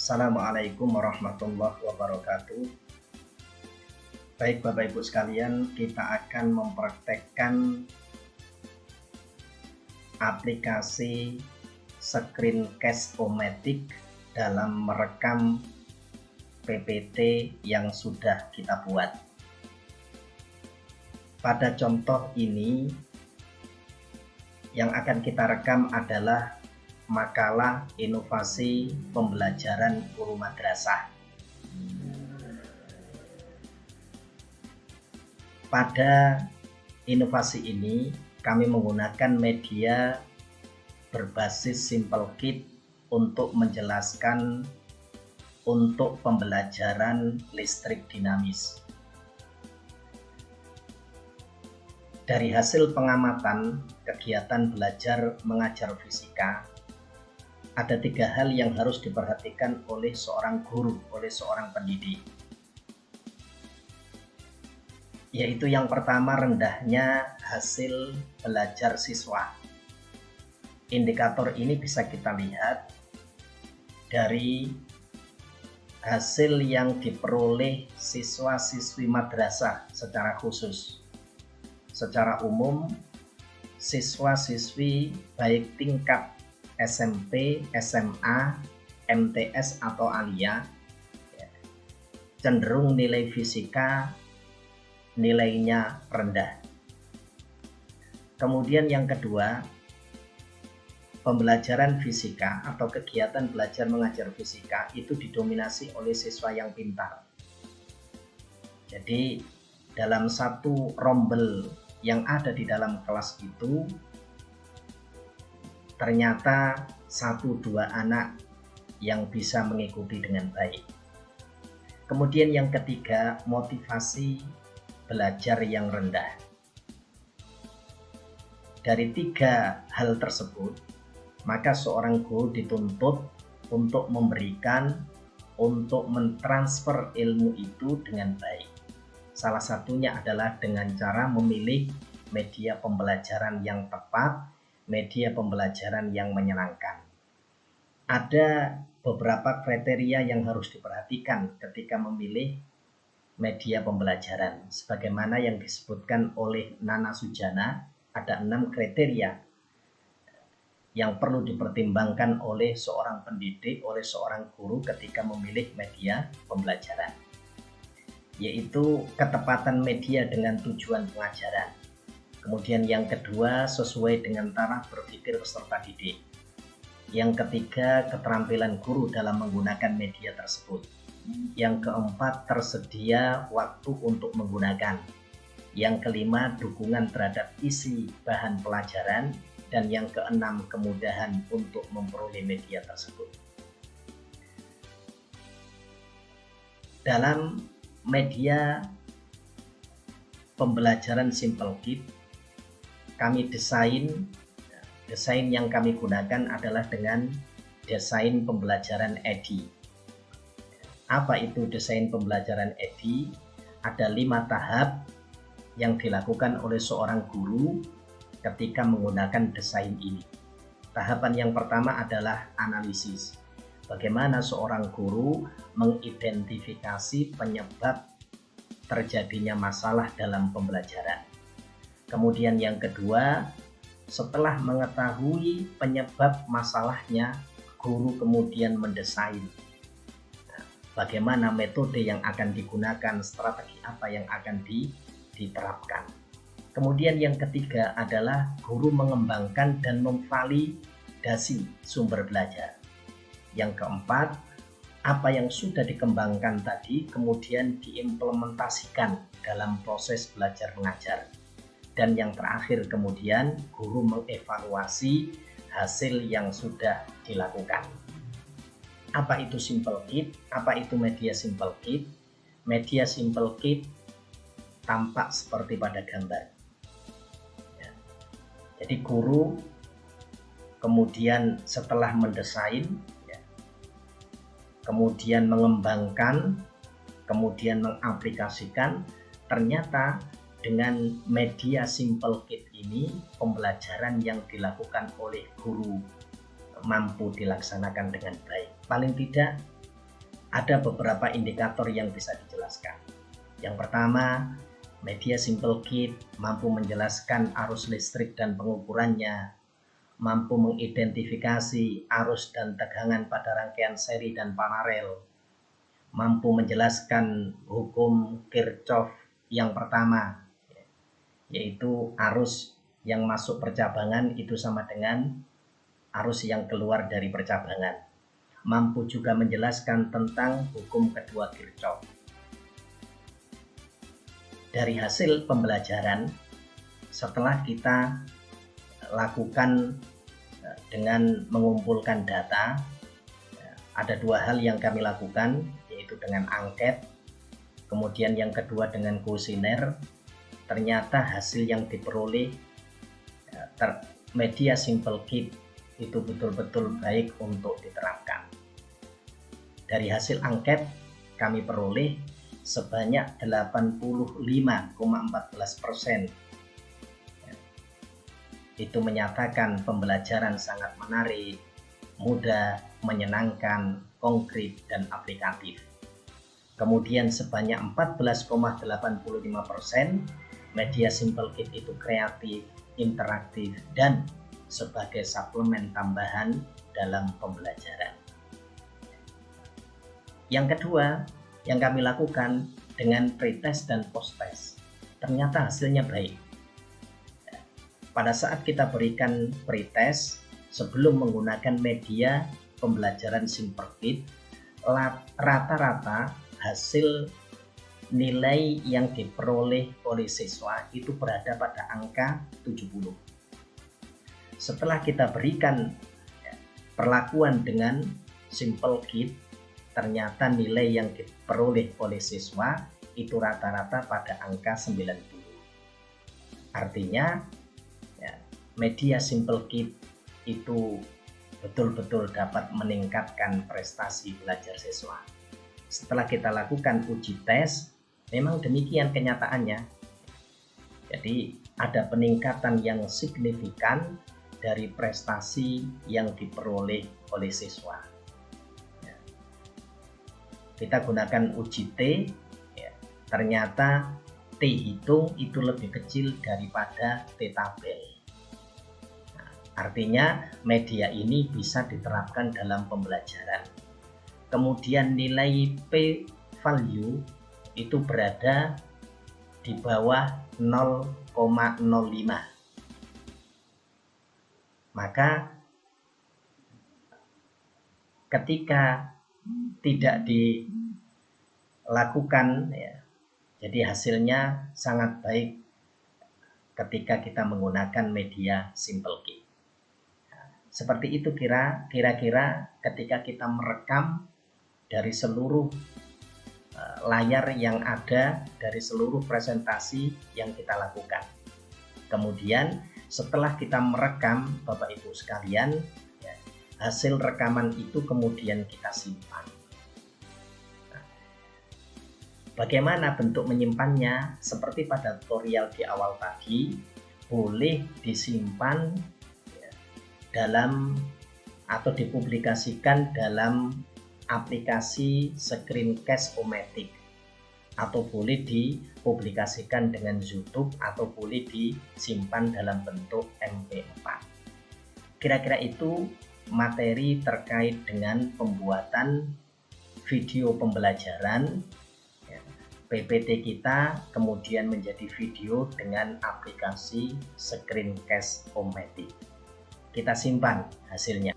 Assalamualaikum warahmatullahi wabarakatuh. Baik Bapak Ibu sekalian, kita akan mempraktekkan aplikasi Screencast-O-Matic dalam merekam PPT yang sudah kita buat. Pada contoh ini, yang akan kita rekam adalah makalah inovasi pembelajaran guru madrasah. Pada inovasi ini, kami menggunakan media berbasis SimpleKit untuk menjelaskan untuk pembelajaran listrik dinamis. Dari hasil pengamatan kegiatan belajar mengajar fisika, ada 3 hal yang harus diperhatikan oleh seorang guru, oleh seorang pendidik. Yaitu yang pertama, rendahnya hasil belajar siswa. Indikator ini bisa kita lihat dari hasil yang diperoleh siswa-siswi madrasah secara khusus. Secara umum, siswa-siswi baik tingkat SMP, SMA, MTS atau Alia cenderung nilai fisika nilainya rendah. Kemudian yang kedua, pembelajaran fisika atau kegiatan belajar mengajar fisika itu didominasi oleh siswa yang pintar. Jadi dalam satu rombel yang ada di dalam kelas itu ternyata 1-2 anak yang bisa mengikuti dengan baik. Kemudian yang ketiga, motivasi belajar yang rendah. Dari 3 hal tersebut, maka seorang guru dituntut untuk memberikan, untuk mentransfer ilmu itu dengan baik. Salah satunya adalah dengan cara memilih media pembelajaran yang tepat, media pembelajaran yang menyenangkan. Ada beberapa kriteria yang harus diperhatikan ketika memilih media pembelajaran. Sebagaimana yang disebutkan oleh Nana Sujana, ada 6 kriteria yang perlu dipertimbangkan oleh seorang pendidik, oleh seorang guru ketika memilih media pembelajaran. Yaitu ketepatan media dengan tujuan pengajaran. Kemudian yang kedua, sesuai dengan taraf berpikir peserta didik. Yang ketiga, keterampilan guru dalam menggunakan media tersebut. Yang keempat, tersedia waktu untuk menggunakan. Yang kelima, dukungan terhadap isi bahan pelajaran. Dan yang keenam, kemudahan untuk memperoleh media tersebut. Dalam media pembelajaran SimpleKit, kami desain yang kami gunakan adalah dengan desain pembelajaran EDI. Apa itu desain pembelajaran EDI? Ada 5 tahap yang dilakukan oleh seorang guru ketika menggunakan desain ini. Tahapan yang pertama adalah analisis. Bagaimana seorang guru mengidentifikasi penyebab terjadinya masalah dalam pembelajaran. Kemudian yang kedua, setelah mengetahui penyebab masalahnya, guru kemudian mendesain bagaimana metode yang akan digunakan, strategi apa yang akan diterapkan. Kemudian yang ketiga adalah guru mengembangkan dan memvalidasi sumber belajar. Yang keempat, apa yang sudah dikembangkan tadi kemudian diimplementasikan dalam proses belajar mengajar. Dan yang terakhir kemudian guru mengevaluasi hasil yang sudah dilakukan. Apa itu SimpleKit? Apa itu media SimpleKit? Media SimpleKit tampak seperti pada gambar. Jadi guru kemudian setelah mendesain, kemudian mengembangkan, kemudian mengaplikasikan, ternyata dengan media SimpleKit ini pembelajaran yang dilakukan oleh guru mampu dilaksanakan dengan baik. Paling tidak Ada beberapa indikator yang bisa dijelaskan. Yang pertama, media Simple Kit mampu menjelaskan arus listrik dan pengukurannya, mampu mengidentifikasi arus dan tegangan pada rangkaian seri dan paralel, mampu menjelaskan hukum Kirchhoff yang pertama, yaitu arus yang masuk percabangan itu sama dengan arus yang keluar dari percabangan. Mampu juga menjelaskan tentang hukum kedua Kirchhoff. Dari hasil pembelajaran, setelah kita lakukan dengan mengumpulkan data, ada dua hal yang kami lakukan, yaitu dengan angket, kemudian yang kedua dengan kuesioner. Ternyata hasil yang diperoleh media Simple Kit itu betul-betul baik untuk diterapkan. Dari hasil angket kami peroleh sebanyak 85,14%. Itu menyatakan pembelajaran sangat menarik, mudah, menyenangkan, konkret, dan aplikatif. Kemudian sebanyak 14,85% media Simple Kit itu kreatif, interaktif, dan sebagai suplemen tambahan dalam pembelajaran. Yang kedua yang kami lakukan dengan pretest dan posttest, ternyata hasilnya baik. Pada saat kita berikan pretest sebelum menggunakan media pembelajaran Simple Kit, rata-rata hasil nilai yang diperoleh oleh siswa itu berada pada angka 70. Setelah kita berikan perlakuan dengan Simple Kit, ternyata nilai yang diperoleh oleh siswa itu rata-rata pada angka 90. Artinya media Simple Kit itu betul-betul dapat meningkatkan prestasi belajar siswa. Setelah kita lakukan uji tes, memang demikian kenyataannya. Jadi ada peningkatan yang signifikan dari prestasi yang diperoleh oleh siswa. Kita gunakan uji T, ternyata T hitung itu lebih kecil daripada T tabel. Artinya media ini bisa diterapkan dalam pembelajaran. Kemudian nilai P value itu berada di bawah 0,05. Maka ketika tidak dilakukan, jadi hasilnya sangat baik ketika kita menggunakan media Simple Kit. Seperti itu kira-kira ketika kita merekam dari seluruh layar yang ada, dari seluruh presentasi yang kita lakukan. Kemudian setelah kita merekam, Bapak Ibu sekalian, hasil rekaman itu kemudian kita simpan. Bagaimana bentuk menyimpannya? Seperti pada tutorial di awal tadi, boleh disimpan dalam atau dipublikasikan dalam aplikasi Screencast-O-Matic, atau boleh dipublikasikan dengan YouTube, atau boleh disimpan dalam bentuk MP4. Kira-kira itu materi terkait dengan pembuatan video pembelajaran PPT kita, kemudian menjadi video dengan aplikasi Screencast-O-Matic. Kita simpan hasilnya.